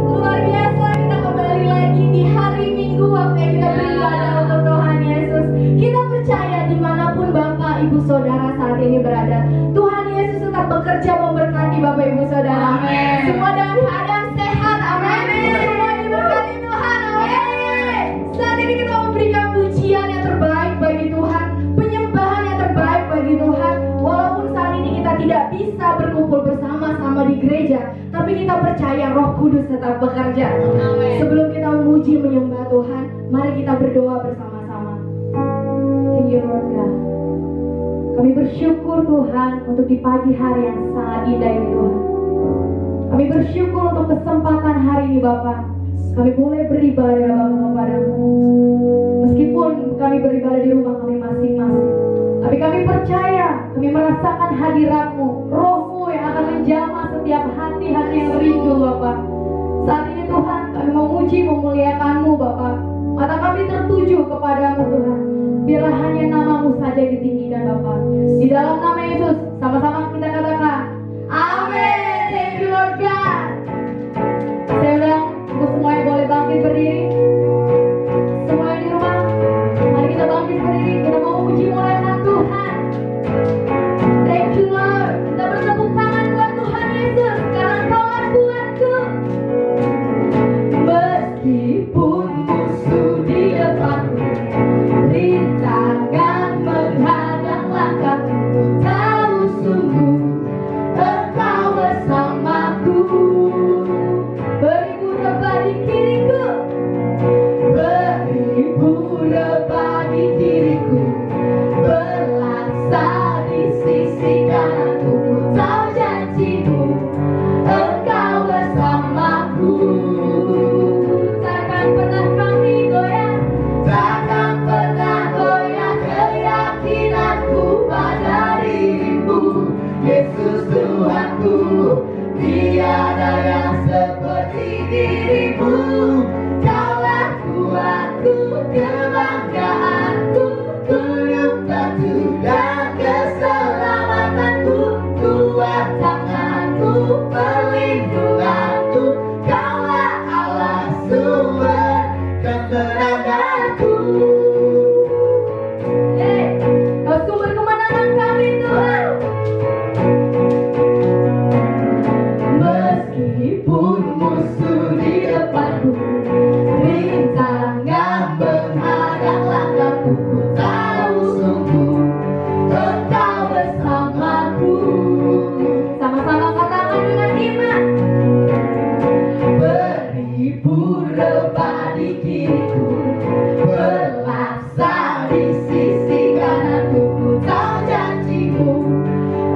Luar biasa, kita kembali lagi di hari Minggu waktu yang kita beribadah untuk Tuhan Yesus. Kita percaya dimanapun Bapak, Ibu, Saudara saat ini berada, Tuhan Yesus tetap bekerja memberkati Bapak, Ibu, Saudara. Amin. Semua dalam keadaan sehat, amin. Semua diberkati Tuhan, amin. Saat ini kita memberikan pujian yang terbaik bagi Tuhan, penyembahan yang terbaik bagi Tuhan. Walaupun saat ini kita tidak bisa berkumpul bersama-sama di gereja, tapi kita percaya Roh Kudus tetap bekerja. Amin. Sebelum kita memuji menyembah Tuhan, mari kita berdoa bersama-sama. Thank you Lord God. Kami bersyukur Tuhan untuk di pagi hari yang sangat indah ini Tuhan. Kami bersyukur untuk kesempatan hari ini Bapak. Kami boleh beribadah Bapak kepadamu. Meskipun kami beribadah di rumah kami masing-masing, tapi kami percaya, kami merasakan hadirat-Mu, Roh-Mu yang akan menjamah setiap hati-hati yang rindu Bapak. Saat ini Tuhan, kami memuji memuliakan-Mu Bapak. Mata kami tertuju kepadamu Tuhan. Biarlah hanya nama-Mu saja ditinggikan Bapak. Di dalam nama Yesus, sama-sama kita katakan, amin. Thank you Lord God. Saya undang untuk semuanya boleh bangkit berdiri. Semuanya di rumah, mari kita bangkit berdiri. Kita mau memuji muliakan Tuhan. Thank you Lord. Kita bertepuk tangan buat Tuhan Yesus, karena Engkaulah Tuhanku. Meskipun musuh di depanku, rintangan menghadang langkahku, tahu sungguh Engkau bersamaku. Beribu rebah di kiriku, beribu rebah di kiriku, berlaksa di sisi kananku. Ku tahu janji-Mu, Engkau bersamaku. Takkan pernah kami goyah, takkan pernah goyah keyakinanku pada diri-Mu, Yesus Tuhanku. Tiada yang seperti diri-Mu. Kaulah kuatku, kebanggaanku, gunung batu dan keselamatanku, kuat tanganku, perlindunganku. Kaulah Allah sumber kemenanganku. Kau sumber kemenangan kami Tuhan. Meskipun musuh di depanku, rintangan menghadang langkahku, ku tahu sungguh Engkau bersamaku. Sama-sama katakan dengan iman. Beribu rebah di kiriku, berlaksa di sisi kananku. Ku tahu janji-Mu,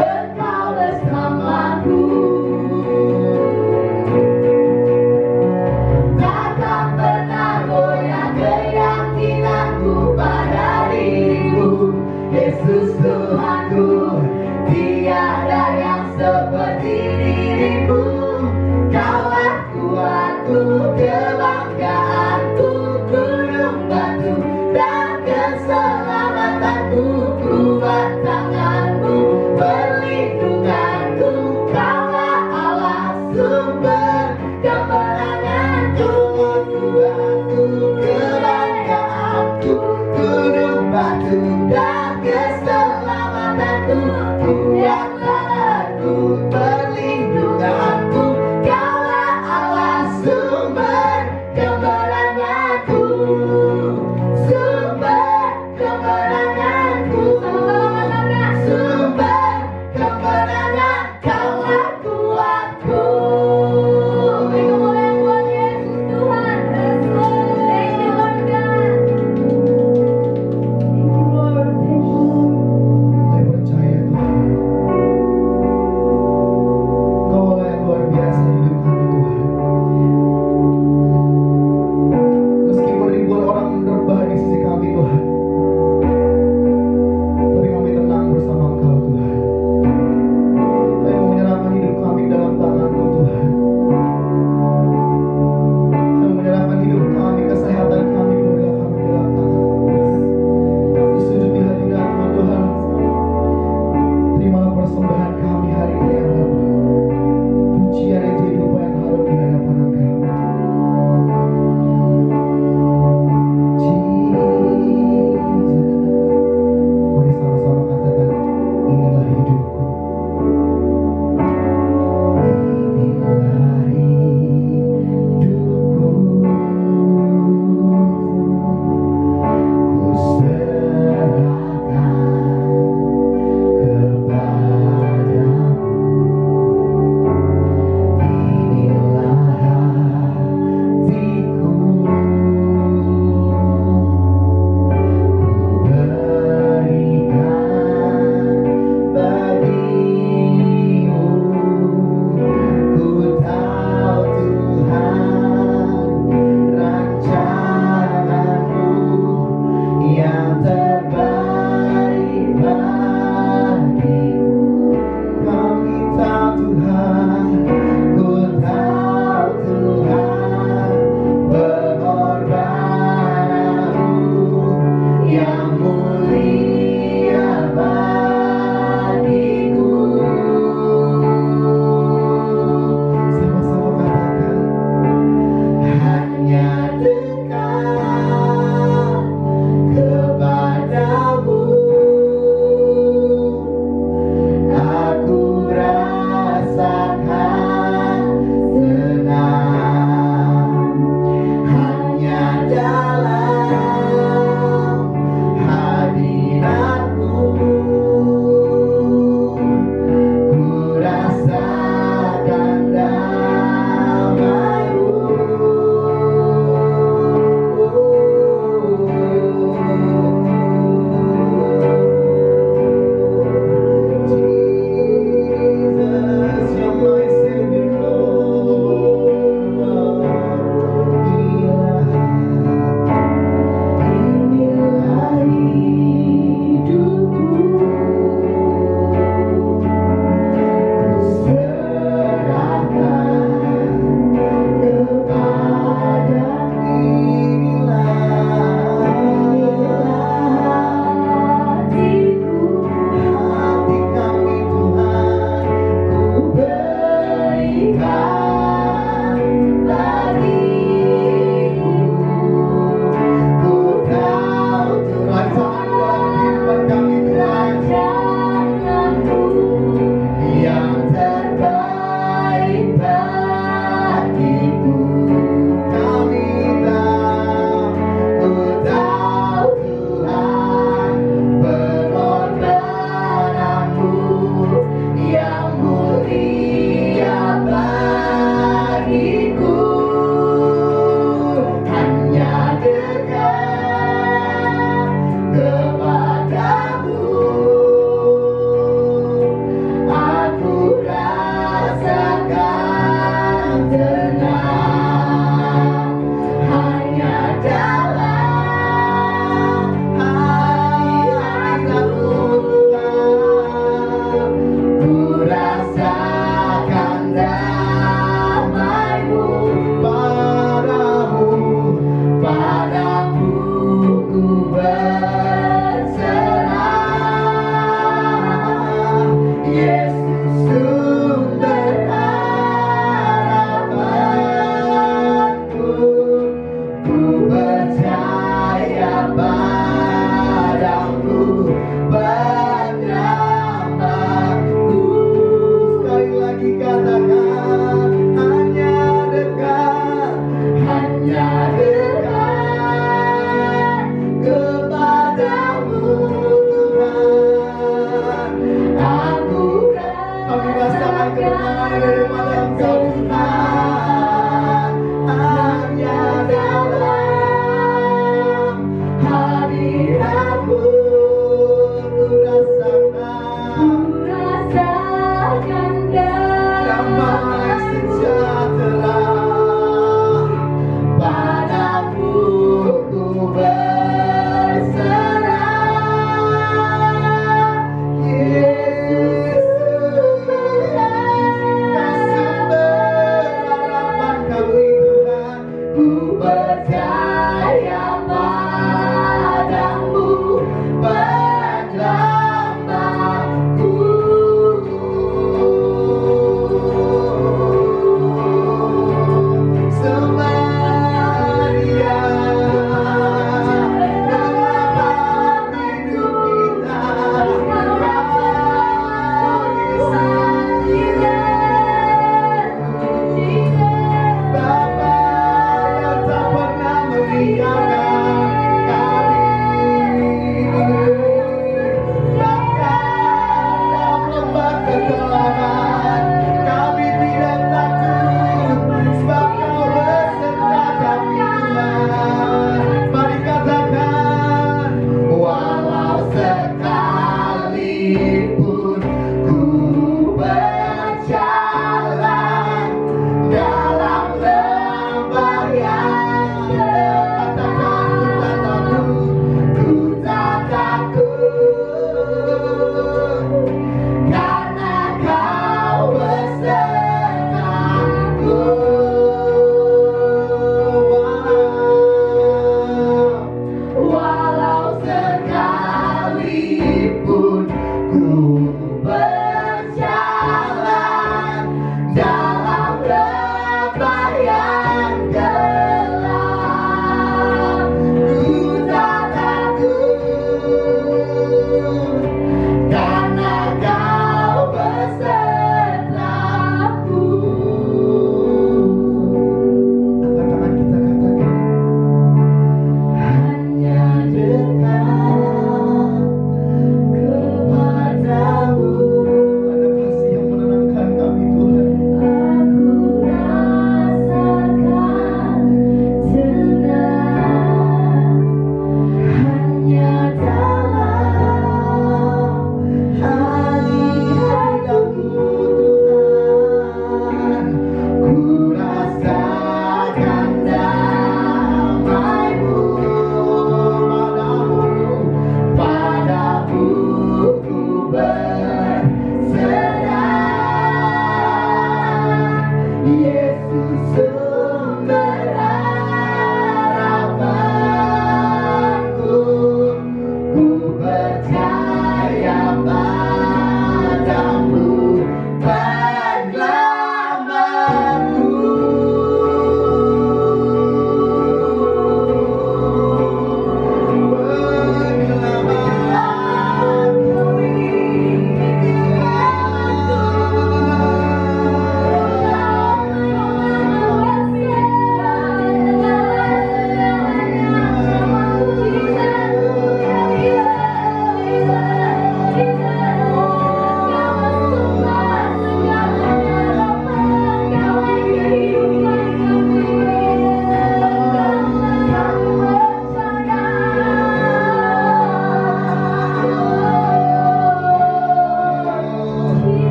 Engkau bersamaku. Takkan pernah goyah keyakinanku pada diri-Mu, Yesus Tuhanku. Tiada yang seperti diri-Mu. Kaulah kuatku, kebanggaanku, gunung batu dan keselamatanku, kuat tangan-Mu, perlindunganku. Kaulah Allah sumber kemenanganku, kuatku, kebanggaanku, gunung batu dan keselamatanku, kuat tanganku, perlindunganku. Kaulah Allah sumber kemenanganku, sumber kemenanganku. Sama-sama katakan, sumber kemenangan. Kaulah kuatku. Beri kemuliaan buat Yesus Tuhan. Thank you Lord God. Thank you Lord. Thank you Lord. Saya percaya Tuhan, Engkau-lah yang luar biasa hidup kami Tuhan. Meskipun ribuan orang menerbah di sisi kami Tuhan, tapi kami tenang bersama Engkau Tuhan.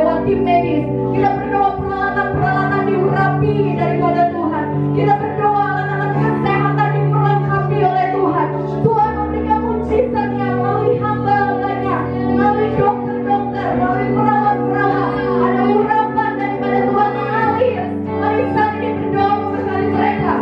berdoa tim medis, kita berdoa peralatan-peralatan diurapi daripada Tuhan. Kita berdoa alat-alat kesehatan diperlengkapi oleh Tuhan. Tuhan memberikan mujizat yang melalui hamba-hambanya, melalui dokter-dokter, melalui perawat-perawat. Ada urapan daripada Tuhan mengalir. Mari saat ini berdoa memberkati mereka.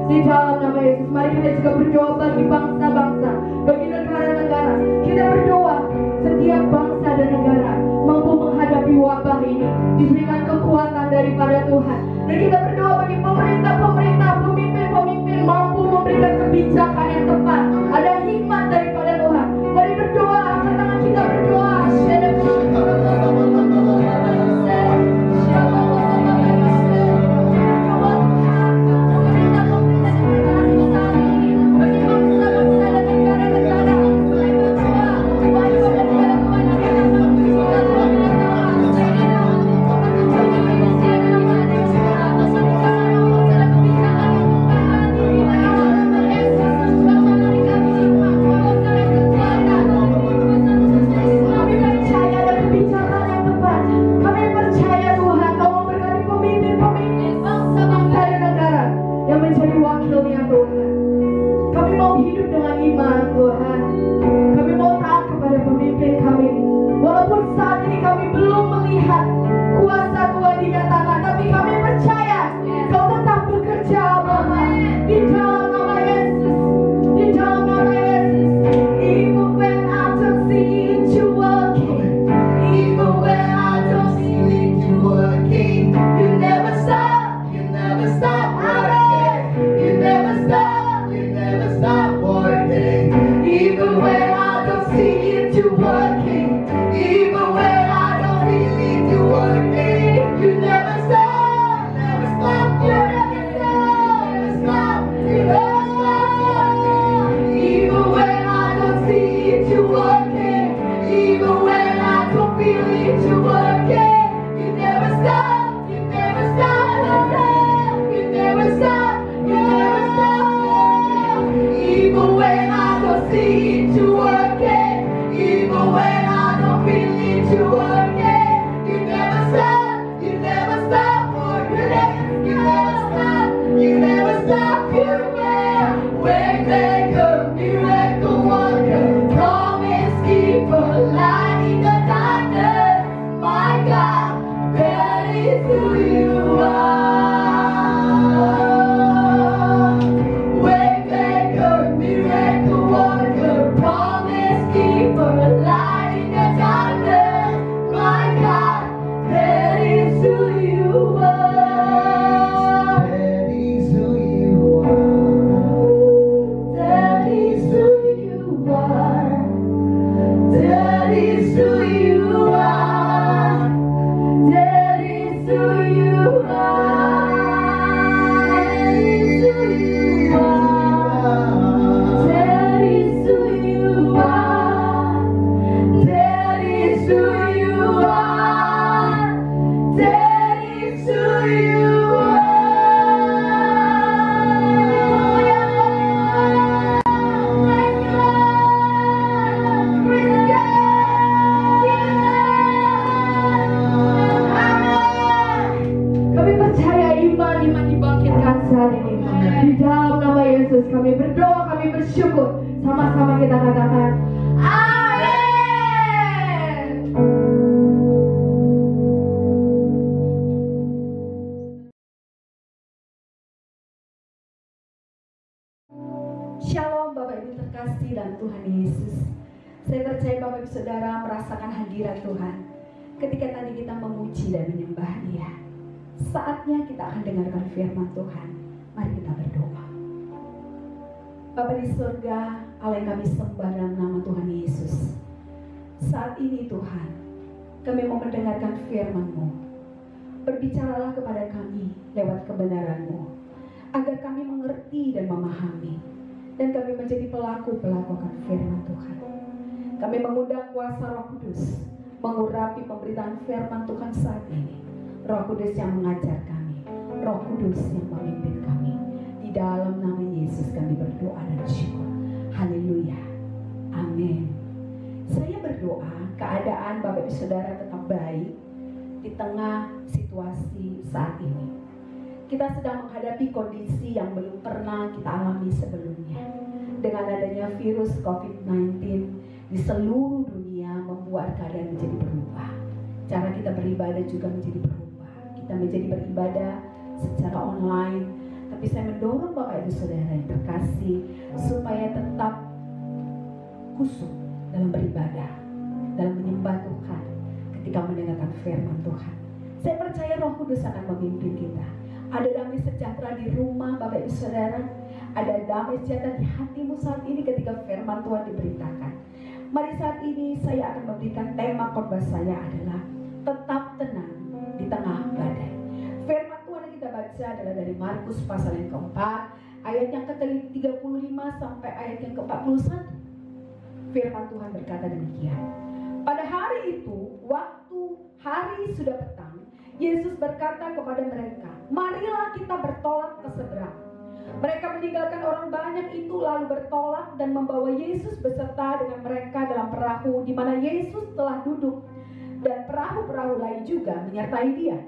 Di dalam nama Yesus, mari kita juga berdoa bagi bangsa-bangsa, bagi negara-negara. Kita berdoa setiap bangsa dan negara mampu menghadapi wabah ini, diberikan kekuatan daripada Tuhan. Dan kita berdoa bagi pemerintah-pemerintah, pemimpin-pemimpin mampu memberikan kebijakan yang tepat. Ada hikmat daripada Tuhan. Mari berdoa, angkat tangan kita berdoa. Sama-sama kita katakan amin. Shalom Bapak Ibu terkasih dalam Tuhan Yesus. Saya percaya Bapak Ibu Saudara merasakan hadirat Tuhan. ketika tadi kita memuji dan menyembah Dia, saatnya kita akan dengarkan firman Tuhan. Mari kita berdoa. Bapa di surga, Allah yang kami sembah dalam nama Tuhan Yesus, saat ini Tuhan, kami mau mendengarkan firman-Mu. Berbicaralah kepada kami lewat kebenaran-Mu, agar kami mengerti dan memahami, dan kami menjadi pelaku-pelaku akan firman Tuhan. Kami mengundang kuasa Roh Kudus mengurapi pemberitaan firman Tuhan saat ini. Roh Kudus yang mengajar kami, Roh Kudus yang memimpin kami. Di dalam nama Yesus kami berdoa dan syukur. Haleluya. Amin. Saya berdoa keadaan Bapak Ibu Saudara tetap baik di tengah situasi saat ini. Kita sedang menghadapi kondisi yang belum pernah kita alami sebelumnya. Dengan adanya virus COVID-19 di seluruh dunia membuat keadaan menjadi berubah. Cara kita beribadah juga menjadi berubah. Kita menjadi beribadah secara online. Tapi saya mendorong Bapak Ibu Saudara yang terkasih supaya tetap khusyuk dalam beribadah, dalam menyembah Tuhan ketika mendengarkan firman Tuhan. Saya percaya Roh Kudus akan memimpin kita. Ada damai sejahtera di rumah Bapak Ibu Saudara. Ada damai sejahtera di hatimu saat ini ketika firman Tuhan diberitakan. Mari saat ini saya akan memberikan tema khotbah saya adalah tetap tenang di tengah badai. Firman Tuhan yang kita baca adalah dari Markus pasal yang keempat, ayat yang ke-35 sampai ayat yang ke-41. Firman Tuhan berkata demikian. Pada hari itu, waktu hari sudah petang, Yesus berkata kepada mereka, "Marilah kita bertolak ke seberang." Mereka meninggalkan orang banyak itu lalu bertolak dan membawa Yesus beserta dengan mereka dalam perahu di mana Yesus telah duduk, dan perahu-perahu lain juga menyertai Dia.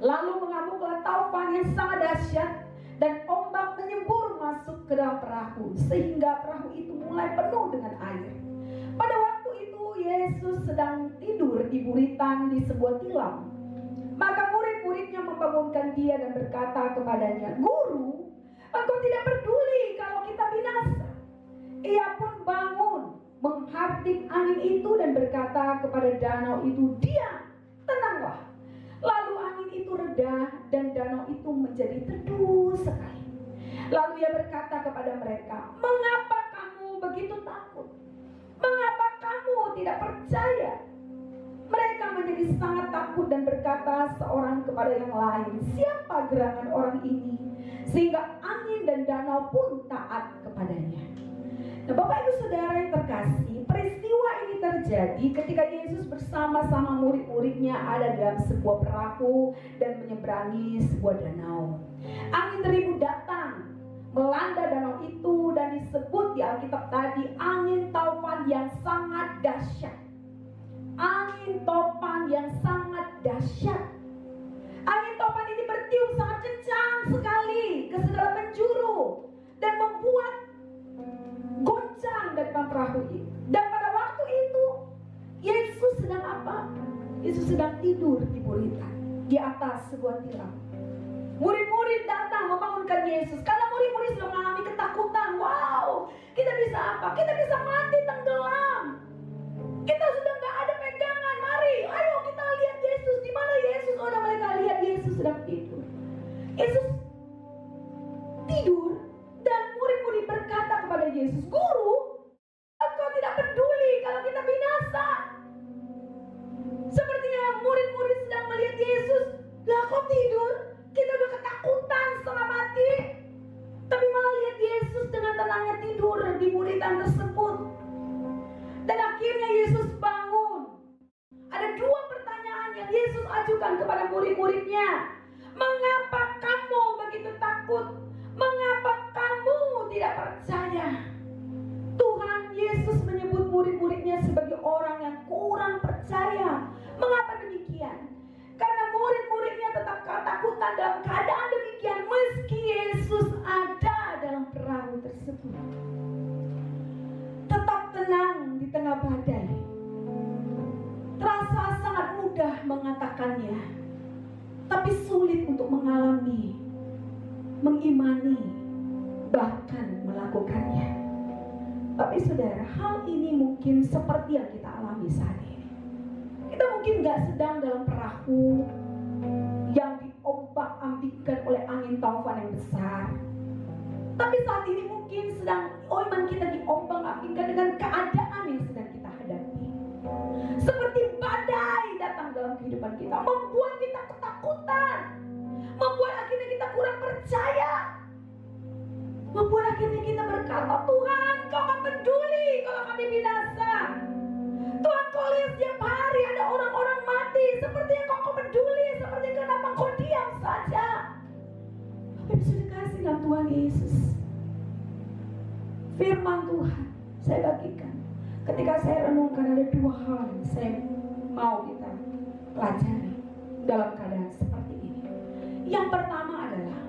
Lalu mengamuklah taufan yang sangat dahsyat dan ombak menyembur masuk ke dalam perahu sehingga perahu itu mulai penuh dengan air. Pada waktu itu Yesus sedang tidur di buritan di sebuah tilam. Maka murid-muridnya membangunkan Dia dan berkata kepadanya, "Guru, Engkau tidak peduli kalau kita binasa." Ia pun bangun, menghardik angin itu dan berkata kepada danau itu, "Diam, tenanglah." Lalu angin itu reda dan danau itu menjadi teduh sekali. Lalu Ia berkata kepada mereka, "Mengapa kamu begitu takut? Mengapa kamu tidak percaya?" Mereka menjadi sangat takut dan berkata seorang kepada yang lain, "Siapa gerangan orang ini sehingga angin dan danau pun taat kepadanya?" Nah, Bapak Ibu Saudara yang terkasih, peristiwa ini terjadi ketika Yesus bersama-sama murid-muridnya ada dalam sebuah perahu dan menyeberangi sebuah danau. Angin ribut datang melanda danau itu dan disebut di Alkitab tadi angin taufan yang sangat dahsyat. Angin topan yang sangat dahsyat. Angin topan ini bertiup sangat kencang sekali ke segala penjuru dan membuat goncang depan perahu itu. Dan pada waktu itu Yesus sedang apa? Yesus sedang tidur di buritan di atas sebuah tilam. Murid-murid datang membangunkan Yesus karena murid-murid sudah mengalami ketakutan. Wow, kita bisa apa? Kita bisa mati tenggelam. Kita sudah nggak ada pegangan. Mari, ayo kita lihat Yesus. Di mana Yesus? Oh, mereka lihat Yesus sedang tidur. Yesus tidur dan murid-murid berkata kepada Yesus, "Guru, Engkau tidak peduli kalau kita binasa." Sepertinya murid-murid sedang melihat Yesus. Lah kok tidur? Kita udah ketakutan setengah mati. Tapi malah lihat Yesus dengan tenangnya tidur di buritan tersebut. Dan akhirnya Yesus bangun. Ada dua pertanyaan yang Yesus ajukan kepada murid-muridnya. Mengapa kamu begitu takut? Mengapa kamu tidak percaya? Tuhan Yesus menyebut murid-muridnya sebagai orang yang kurang percaya. Mengapa demikian? Karena murid-muridnya tetap ketakutan dalam keadaan demikian meski Yesus ada dalam perahu tersebut. Tetap tenang di tengah badai. Terasa sangat mudah mengatakannya, tapi sulit untuk mengalami, mengimani, bahkan melakukannya. Tapi saudara, hal ini mungkin seperti yang kita alami saat ini. Kita mungkin mungkin gak sedang dalam perahu yang diombak-ambingkan oleh angin taufan yang besar. Tapi saat ini mungkin sedang iman kita diombang-ambingkan dengan keadaan yang sedang kita hadapi. Seperti badai datang dalam kehidupan kita, membuat kita ketakutan, membuat akhirnya kita kurang percaya, membuat akhirnya kita berkata, Tuhan, Kau gak peduli kalau kami binasa. Tuhan, Kau lihat setiap hari ada orang-orang mati, sepertinya Kau peduli, seperti kenapa Kau diam saja. Tapi sudah kasih dalam Tuhan Yesus. Firman Tuhan saya bagikan. Ketika saya renungkan, ada dua hal yang saya mau kita pelajari dalam keadaan seperti ini. Yang pertama adalah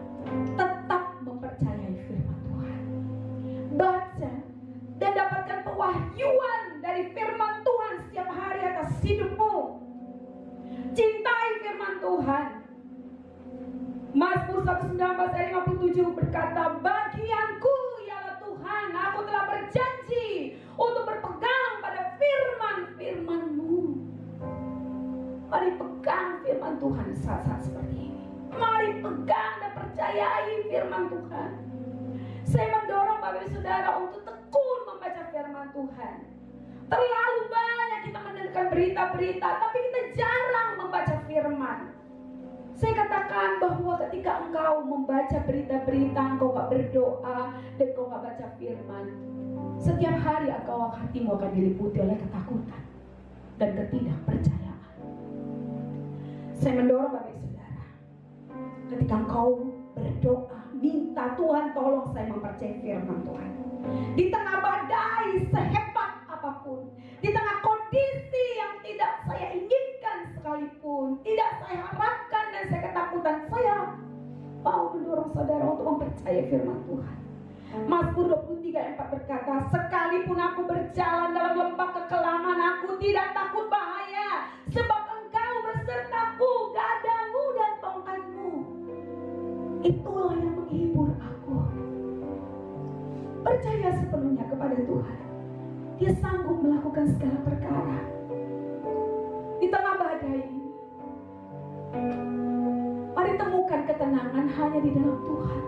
tetap mempercayai firman Tuhan. Baca dan dapatkan pewahyuan dari firman Tuhan setiap hari atas hidupmu. Cintai firman Tuhan. Mazmur 119 ayat 57 berkata, bagianku ialah Tuhan, aku telah berjanji untuk berpegang pada firman-firman-Mu. Mari pegang firman Tuhan saat-saat seperti ini. Mari pegang dan percayai firman Tuhan. Saya mendorong Bapak Ibu Saudara untuk tekun membaca firman Tuhan. Terlalu banyak kita mendengarkan berita-berita, tapi kita jarang membaca firman. Saya katakan bahwa ketika engkau membaca berita-berita, engkau gak berdoa, dan engkau gak baca firman, setiap hari hatimu akan diliputi oleh ketakutan dan ketidakpercayaan. Saya mendorong Bapak Ibu Saudara, ketika engkau berdoa, minta Tuhan tolong saya mempercayai firman Tuhan. Di tengah badai sehebat apapun, di tengah kondisi yang tidak saya inginkan sekalipun, tidak saya harapkan dan saya ketakutan, saya mau mendorong saudara untuk mempercayai firman Tuhan. Mazmur 23 ayat 4 berkata, sekalipun aku berjalan dalam lembah kekelaman, aku tidak takut bahaya, sebab Engkau besertaku, gadamu dan tongkatmu, itulah yang menghibur aku. Percaya sepenuhnya kepada Tuhan. Dia sanggup melakukan segala perkara di tengah badai ini. Mari temukan ketenangan hanya di dalam Tuhan.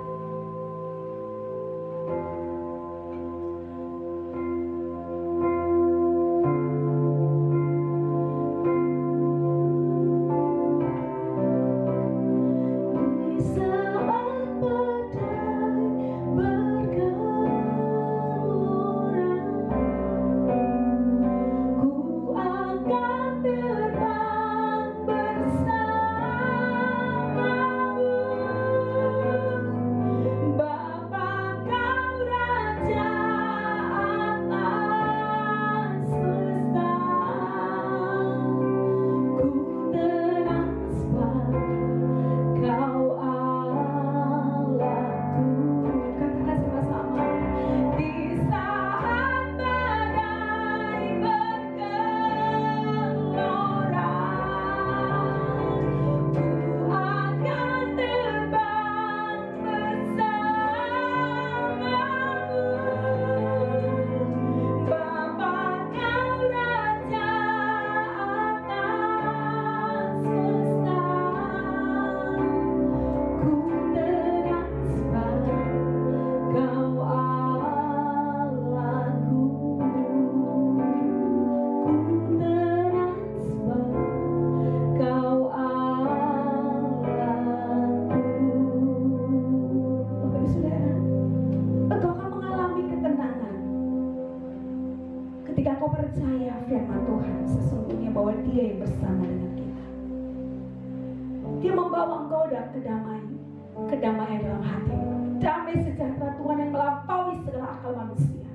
Kedamaian dalam hatimu, damai sejahtera Tuhan yang melampaui segala akal manusia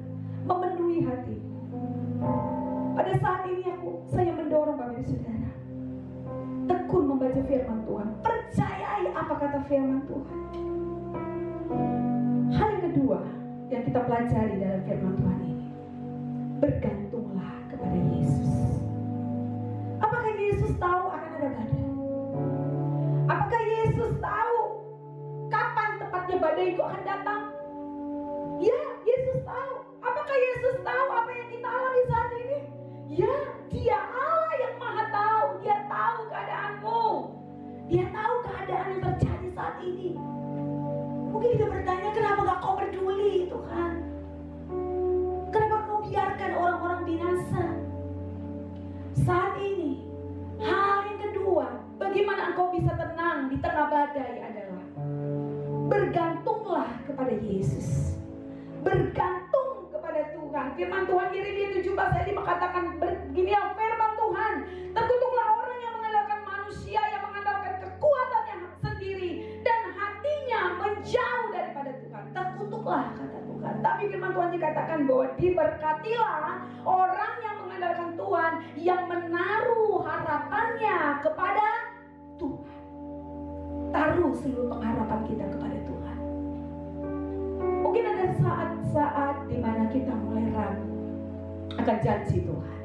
memenuhi hatimu. Pada saat ini saya mendorong Bapak Ibu Saudara, tekun membaca firman Tuhan, percayai apa kata firman Tuhan. Hal yang kedua yang kita pelajari dalam firman Tuhan ini, bergantunglah kepada Yesus. Apakah Yesus tahu akan ada badai? Apakah Yesus tahu kapan tepatnya badai itu akan datang? Ya, Yesus tahu. Apakah Yesus tahu apa yang kita alami saat ini? Ya, Dia Allah yang Maha tahu. Dia Mungkin kita bertanya, kenapa gak kau peduli Tuhan? Kenapa kau biarkan orang-orang binasa? Saat ini, hal yang kedua, bagaimana engkau bisa tenang di tengah badai adalah bergantunglah kepada Yesus. Bergantung kepada Tuhan. Firman Tuhan Yeremia 17 ayat 5 mengatakan begini ya, firman Tuhan, terkutuklah orang yang mengandalkan manusia, yang mengandalkan kekuatannya sendiri dan hatinya menjauh daripada Tuhan. Terkutuklah kata Tuhan. Tapi firman Tuhan dikatakan bahwa diberkatilah orang yang mengandalkan Tuhan, yang menaruh harapannya kepada Tuhan. Taruh seluruh pengharapan kita kepada Tuhan. Mungkin ada saat-saat di mana kita mulai ragu akan janji Tuhan.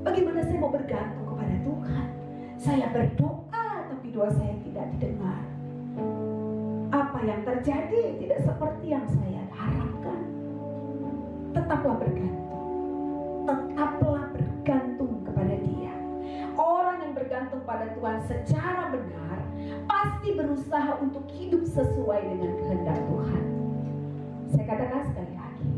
Bagaimana saya mau bergantung kepada Tuhan? Saya berdoa tapi doa saya tidak didengar. Apa yang terjadi tidak seperti yang saya harapkan. Tetaplah bergantung. Tetaplah bergantung kepada Dia. Orang yang bergantung pada Tuhan secara benar pasti berusaha untuk hidup sesuai dengan kehendak Tuhan. Saya katakan sekali lagi,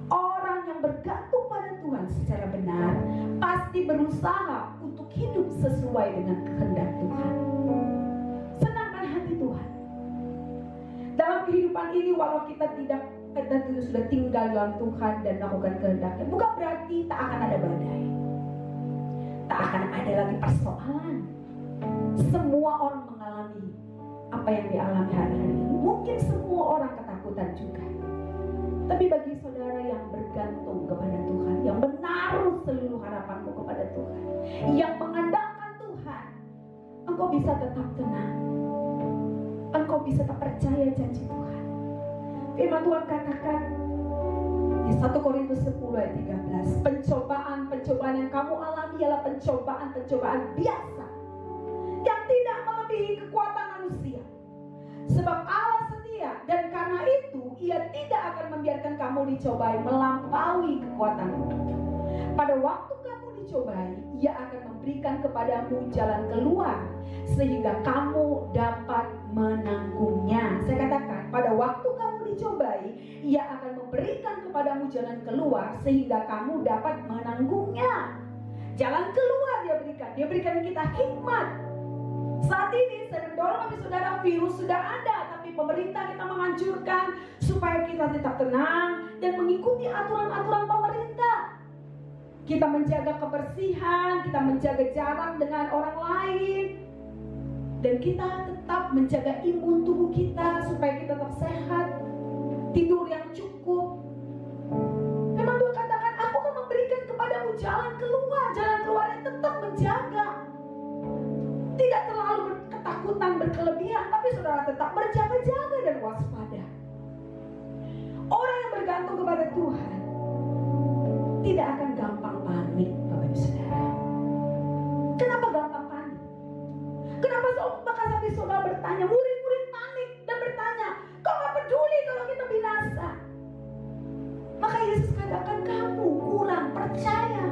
orang yang bergantung pada Tuhan secara benar pasti berusaha untuk hidup sesuai dengan kehendak Tuhan. Senangkan hati Tuhan. Dalam kehidupan ini, walau kita sudah tinggal dalam Tuhan dan melakukan kehendaknya, bukan berarti tak akan ada badai, tak akan ada lagi persoalan. Semua orang mengalami apa yang dialami hari-hari ini. Mungkin semua orang ketakutan juga. Tapi bagi saudara yang bergantung kepada Tuhan, yang menaruh seluruh harapanmu kepada Tuhan, yang mengandalkan Tuhan, engkau bisa tetap tenang. Engkau bisa tetap percaya janji Tuhan. Firman Tuhan katakan di 1 Korintus 10 ayat 13, pencobaan yang kamu alami ialah pencobaan biasa yang tidak melebihi kekuatan manusia. Sebab Allah setia dan karena itu Ia tidak akan membiarkan kamu dicobai melampaui kekuatanmu. Pada waktu kamu dicobai, Ia akan memberikan kepadamu jalan keluar sehingga kamu dapat menanggungnya. Saya katakan, pada waktu kamu dicobai, Ia akan memberikan kepadamu jalan keluar sehingga kamu dapat menanggungnya. Jalan keluar Dia berikan kita hikmat. Saat ini saya mendorong bagi saudara, virus sudah ada, tapi pemerintah kita menganjurkan supaya kita tetap tenang dan mengikuti aturan-aturan pemerintah. Kita menjaga kebersihan, kita menjaga jarak dengan orang lain, dan kita tetap menjaga imun tubuh kita supaya kita tetap sehat, tidur yang cukup. Memang Tuhan katakan, aku akan memberikan kepadamu jalan keluarnya tetap menjaga. Tidak terlalu ketakutan berkelebihan, tapi saudara tetap berjaga-jaga dan waspada. Orang yang bergantung kepada Tuhan tidak akan gampang panik, Bapak Ibu Saudara. Kenapa gampang panik? Kenapa sampai saudara bertanya, murid-murid panik dan bertanya, kau gak peduli kalau kita binasa? Maka Yesus katakan, kamu kurang percaya.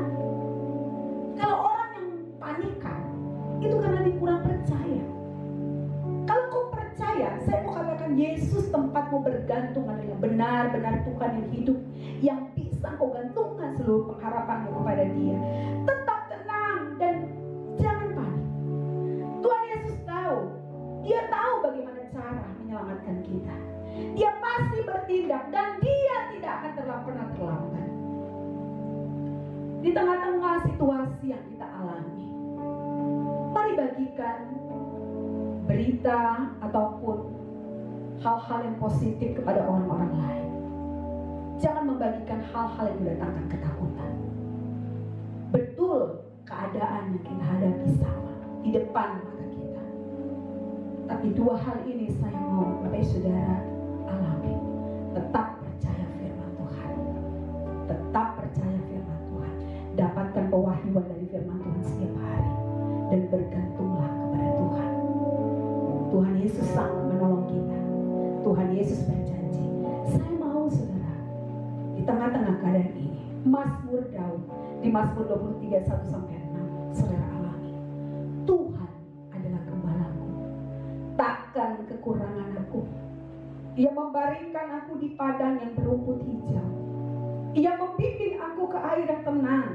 Kalau orang yang panikan, itu karena dia kurang percaya. Kalau kau percaya, saya mau katakan Yesus tempatmu bergantung adalah benar-benar Tuhan yang hidup, yang bisa kau gantungkan seluruh pengharapanmu kepada Dia. Tetap tenang dan jangan panik. Tuhan Yesus tahu, Dia tahu bagaimana cara menyelamatkan kita. Dia pasti bertindak dan Dia tidak akan pernah terlambat. Di tengah-tengah situasi yang kita alami, mari bagikan berita ataupun hal-hal yang positif kepada orang-orang lain. Jangan membagikan hal-hal yang mendatangkan ketakutan. Betul keadaan yang kita hadapi sama di depan mata kita. Tapi dua hal ini saya mau Bapak Saudara alami. Tetap percaya firman Tuhan. Tetap percaya firman Tuhan. Dapatkan pewahyuan dari firman Tuhan setiap hari. Dan bergantunglah kepada Tuhan. Tuhan Yesus sanggup menolong kita. Tuhan Yesus berjanji. Saya mau saudara, di tengah-tengah keadaan ini, Mazmur Daud di Mazmur 23 1-6, saudara alami, Tuhan adalah gembalaku, takkan kekurangan aku. Ia membaringkan aku di padang yang berumput hijau. Ia membimbing aku ke air yang tenang.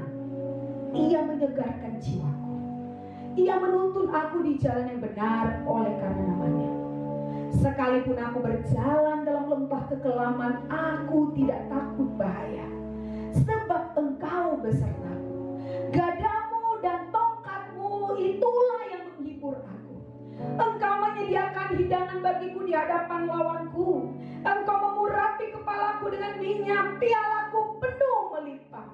Ia menyegarkan jiwaku. Ia menuntun aku di jalan yang benar oleh karena namanya. Sekalipun aku berjalan dalam lembah kekelaman, aku tidak takut bahaya, sebab Engkau besertaku. Gadamu dan tongkatmu itulah yang menghibur aku. Engkau menyediakan hidangan bagiku di hadapan lawanku. Engkau mengurapi kepalaku dengan minyak, pialaku penuh melimpah.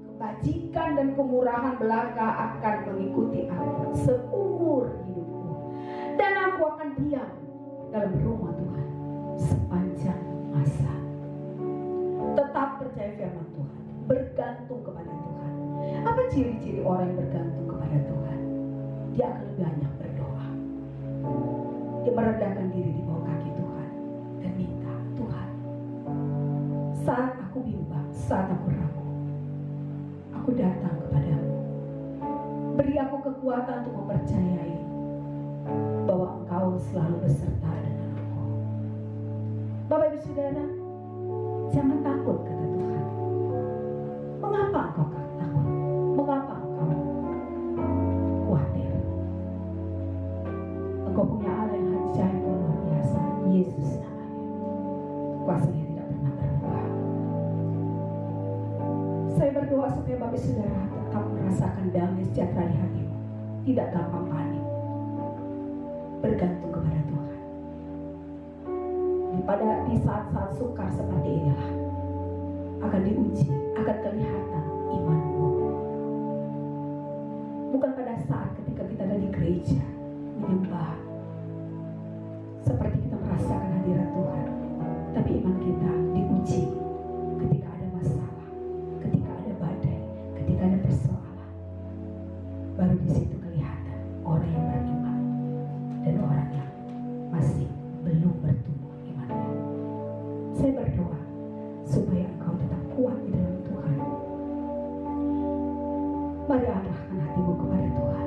Kebajikan dan kemurahan belaka akan mengikuti aku seumur hidupku, dan aku akan diam dalam rumah Tuhan sepanjang masa. Tetap percaya firman Tuhan, bergantung kepada Tuhan. Apa ciri-ciri orang yang bergantung kepada Tuhan? Dia akan lebih banyak berdoa. Dia merendahkan diri di bawah kaki Tuhan dan minta, Tuhan, saat aku bimbang, saat aku ragu, aku datang kepadamu. Beri aku kekuatan untuk mempercayai bahwa Engkau selalu beserta dengan aku. Bapak Ibu Saudara, jangan takut, kata Tuhan. Mengapa engkau takut? Mengapa engkau khawatir? Engkau punya Allah yang ajaib dan luar biasa, Yesus namanya. Kuasanya tidak pernah berubah. Saya berdoa supaya Bapak Saudara tetap merasakan damai sejahtera di hatimu, tidak gampang panik, bergantung kepada Tuhan. Di saat-saat sukar seperti inilah akan diuji, akan kelihatan imanmu. Bukan pada saat ketika kita ada di gereja menyembah seperti kita merasakan hadirat Tuhan, tapi iman kita diuji ketika ada masalah, ketika ada badai, ketika ada persoalan. Baru di situ kelihatan orang yang beriman dan orang yang masih belum bertumbuh imannya. Saya berdoa supaya engkau tetap kuat di dalam Tuhan. Mari arahkan hatimu kepada Tuhan.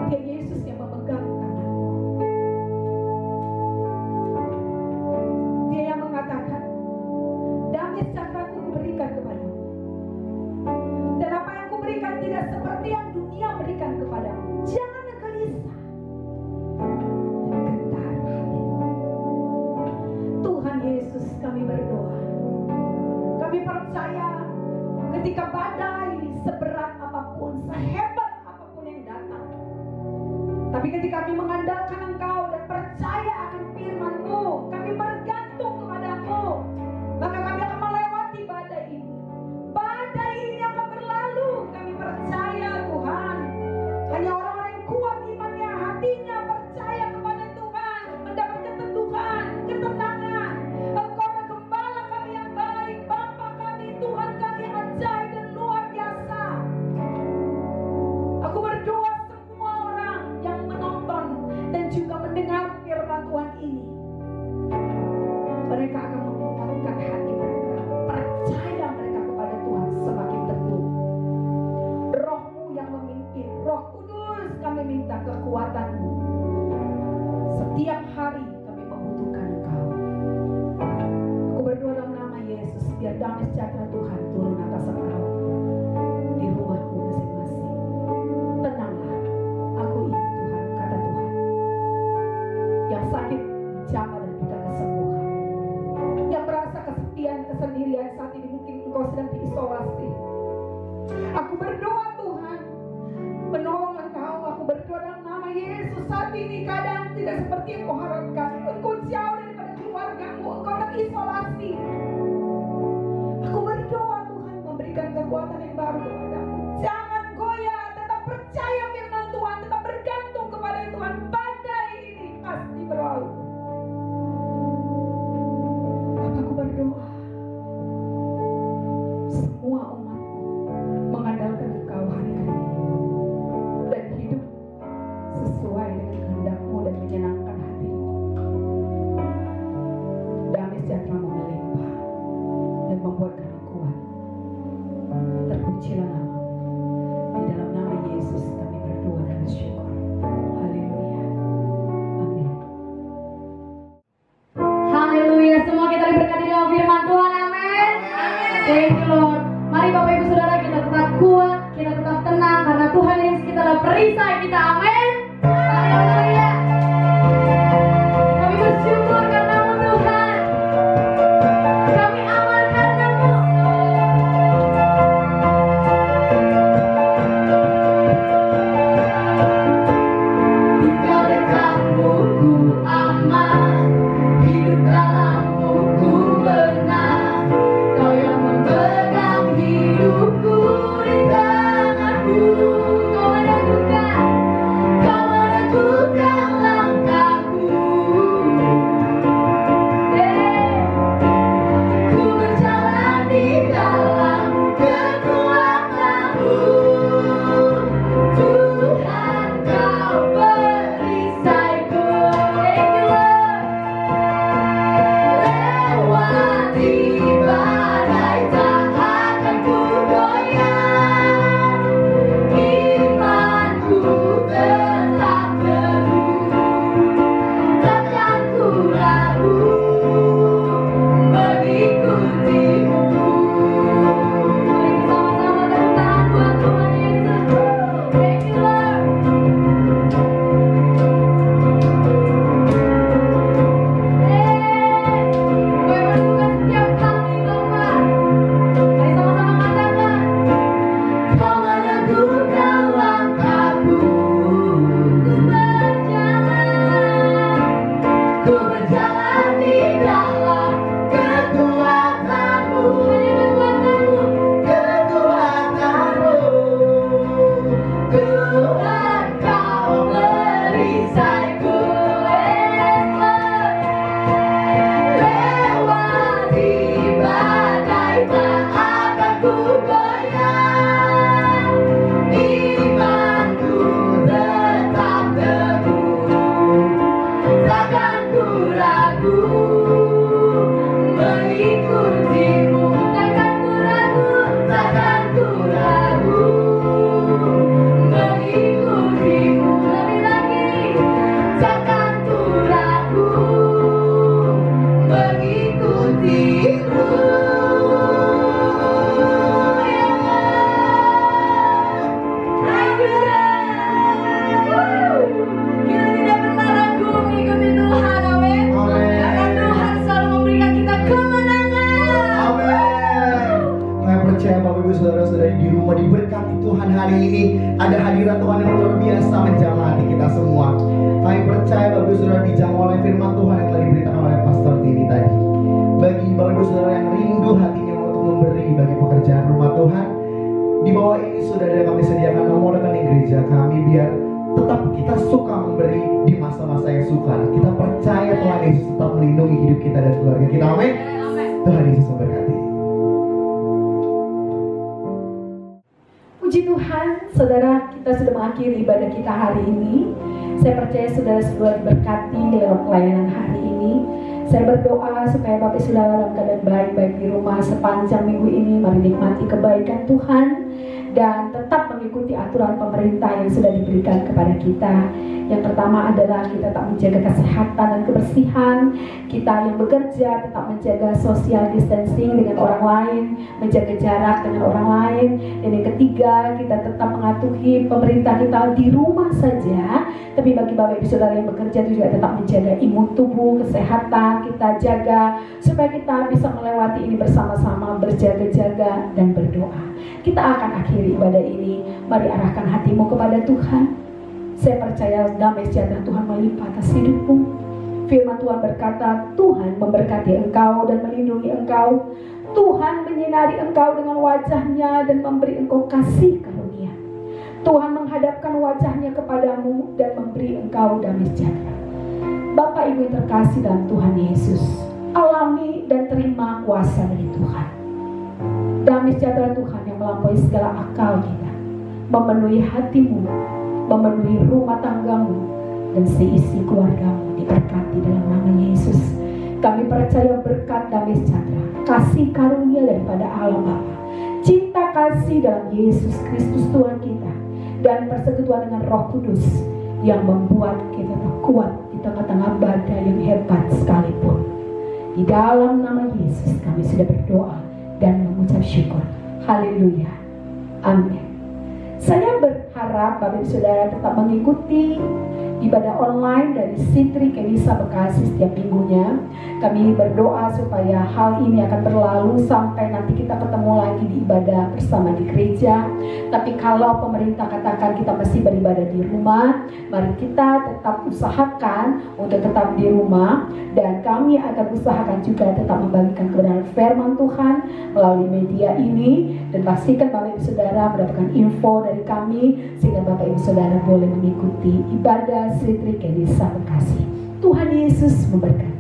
Dia Yesus yang memegang tanganmu. Dia yang mengatakan, damai sejahtera-Ku kuberikan kepadamu. Dan apa yang kuberikan tidak seperti yang dunia berikan kepadamu. Janganlah gelisah dan gentar hatimu. Tuhan Yesus, kami berdoa. Kami percaya ketika badai seberat apapun, sehebat apapun yang datang, tapi ketika kami mengandalkan Engkau dan percaya akan firman-Mu, kami bergantung kepadamu, maka kami akan melewati badai ini. Badai ini akan berlalu. Kami percaya Tuhan. Hanya orang-orang yang kuat imannya, hatinya percaya kepada Tuhan, mendapat keteduhan, ketenangan. Engkau adalah gembala kami yang baik, Bapa kami, Tuhan kami yang ajaib dan luar biasa. Aku berdoa semua orang yang menonton dan juga mendengar firman Tuhan ini, mereka akan menguatkan hati mereka, percaya mereka kepada Tuhan semakin teguh. Roh-Mu yang memimpin, Roh Kudus, kami minta kekuatan-Mu. Setiap hari kami membutuhkan Engkau. Aku berdoa dalam nama Yesus, biar damai sejahtera Tuhan turun atas engkau di rumahmu masing-masing. Tenanglah, aku ini Tuhan, kata Tuhan. Yang sakit dijamah dan berikan kesembuhan. Yang merasa kesepian, kesendirian saat ini, mungkin engkau sedang diisolasi. Aku berdoa Tuhan, menolong engkau. Aku berdoa dalam nama Yesus, saat ini keadaan tidak seperti yang kau harapkan. Engkau jauh daripada keluargamu, engkau terisolasi. Aku berdoa Tuhan, memberikan kekuatan yang baru kepadamu. Jangan goyah, tetap percaya firman Tuhan, tetap bergantung kepada Tuhan. Badai ini pasti berlalu. Aku berdoa semua umatmu mengandalkan engkau hari-hari ini dan hidup sesuai dengan kehendak-Mu dan menyenangkan hati-Mu. Damai sejahtera-Mu melimpah dan membuat kami kuat. Terpujilah nama perisai kita. Amin. Haleluya. Kami bersyukur karena-Mu Tuhan. Kami aman karena-Mu. Tinggal dekatmu ku aman, hidup dalammu ku benar. Kau yang memegang hidupku di tanganmu. Kau menentukan langkahku. Ku berjalan di dalam kekuatan-Mu. Tuhan, Kau perisaiku. Lewati badai tak akan ku goyang. Imanku tetap teguh, takkan ku ragu mengikutimu. Sama-sama tepuk tangan buat Tuhan Yesus. Thank you, Lord. Kau yang menemukan setiap kami, Bapa. Mari sama-sama katakan. Kau meneguhkan langkahku. Ku berjalan di dalam kekuatan-Mu. Kekuatan-Mu. Tuhan, Kau perisaiku. Lewati badai tak akan ku goyang. Imanku tetap teguh, takkan ku ragu mengikutimu. Takkan ku ragu, takkan ku ragu mengikutimu. Lebih lagi, takkan ku ragu mengikutimu. Kita tidak pernah ragu mengikuti Tuhan, amin. Karena Tuhan selalu memberikan kita kemenangan. Amin. Kami percaya Bapak Ibu Saudara-saudari di rumah diberkati Tuhan hari ini. Ada hadirat Tuhan yang luar biasa menjamah hati kita semua. Kami percaya Bapak Ibu Saudara dijamah oleh firman Tuhan yang telah diberitakan oleh Pastor Tini tadi. Bagi Bapak Ibu Saudara yang rindu hatinya untuk memberi bagi pekerjaan rumah Tuhan, di bawah ini sudah ada kami sediakan nomor rekening gereja kami biar tetap kita suka memberi di masa-masa yang sukar. Kita percaya Tuhan Yesus tetap melindungi hidup kita dan keluarga kita. Amin. Tuhan Yesus memberkati. Puji Tuhan, saudara, kita sudah mengakhiri ibadah kita hari ini. Saya percaya saudara semua diberkati lewat pelayanan hari ini. Saya berdoa supaya Bapak Saudara dalam keadaan baik-baik di rumah sepanjang minggu ini. Mari nikmati kebaikan Tuhan dan tetap mengikuti aturan pemerintah yang sudah diberikan kepada kita. Yang pertama adalah kita tetap menjaga kesehatan dan kebersihan. Kita yang bekerja tetap menjaga social distancing dengan orang lain, menjaga jarak dengan orang lain. Dan yang ketiga, kita tetap mematuhi pemerintah kita di rumah saja. Tapi bagi Bapak Ibu Saudara yang bekerja itu juga tetap menjaga imun tubuh, kesehatan kita jaga supaya kita bisa melewati ini bersama-sama, berjaga-jaga dan berdoa. Kita akan akhiri ibadah ini. Mari arahkan hatimu kepada Tuhan. Saya percaya damai sejahtera Tuhan melimpah atas hidupmu. Firman Tuhan berkata, Tuhan memberkati engkau dan melindungi engkau. Tuhan menyinari engkau dengan wajahnya dan memberi engkau kasih karunia. Tuhan menghadapkan wajahnya kepadamu dan memberi engkau damai sejahtera. Bapak Ibu yang terkasih dalam Tuhan Yesus, alami dan terima kuasa dari Tuhan. Damai sejahtera Tuhan yang melampaui segala akal kita, memenuhi hatimu, memenuhi rumah tanggamu, dan seisi keluargamu diberkati dalam nama Yesus. Kami percaya berkat damai sejahtera, kasih karunia daripada Allah Bapa, cinta kasih dalam Yesus Kristus Tuhan kita, dan persekutuan dengan Roh Kudus yang membuat kita kuat di tengah-tengah badai yang hebat sekalipun. Di dalam nama Yesus kami sudah berdoa dan mengucap syukur. Haleluya. Amin. Saya berharap Bapak Ibu Saudara tetap mengikuti ibadah online dari Sitri Kenisa Bekasi setiap minggunya. Kami berdoa supaya hal ini akan berlalu sampai nanti kita ketemu lagi di ibadah bersama di gereja. Tapi kalau pemerintah katakan kita mesti beribadah di rumah, mari kita tetap usahakan untuk tetap di rumah. Dan kami akan usahakan juga tetap membagikan kebenaran firman Tuhan melalui media ini. Dan pastikan Bapak Ibu Saudara mendapatkan info dari kami, sehingga Bapak Ibu Saudara boleh mengikuti ibadah Sitri Kenisa Bekasi. Tuhan Yesus memberkati.